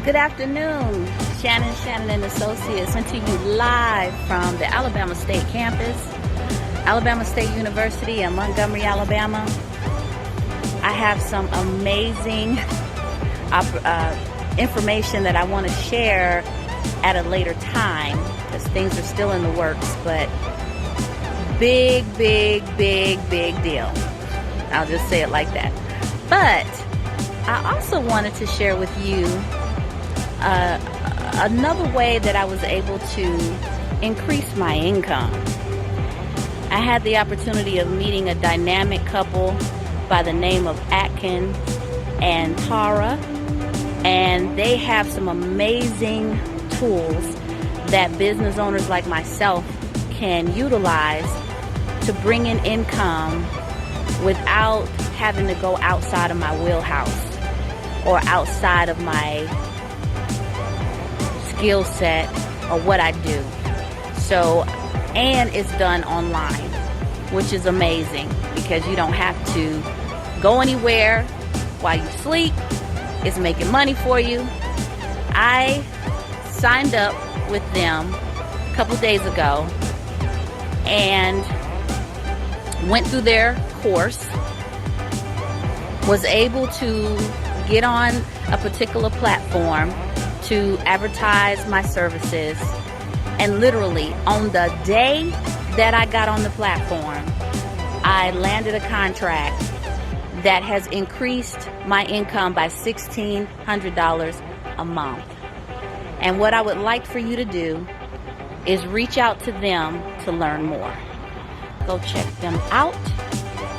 Good afternoon, Shannon and Associates, coming to you live from the Alabama State campus, Alabama State University in Montgomery, Alabama. I have some amazing information that I want to share at a later time because things are still in the works, but big deal. I'll just say it like that. But I also wanted to share with you another way that I was able to increase my income. I had the opportunity of meeting a dynamic couple by the name of Atkin and Tara, and they have some amazing tools that business owners like myself can utilize to bring in income without having to go outside of my wheelhouse or outside of my skill set or what I do. So, and it's done online, which is amazing because you don't have to go anywhere while you sleep. It's making money for you. I signed up with them a couple days ago and went through their course, was able to get on a particular platform to advertise my services, and literally on the day that I got on the platform, I landed a contract that has increased my income by $1,600 a month. And what I would like for you to do is reach out to them to learn more. Go check them out.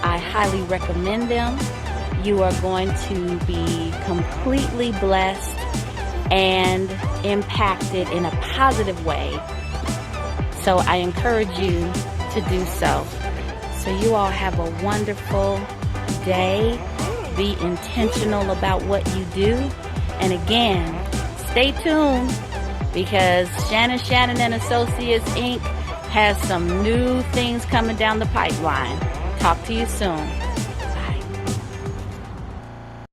I highly recommend them. You are going to be completely blessed and impacted in a positive way. So I encourage you to do so. So you all have a wonderful day. Be intentional about what you do. And again, stay tuned because Shannon and Associates Inc. has some new things coming down the pipeline. Talk to you soon.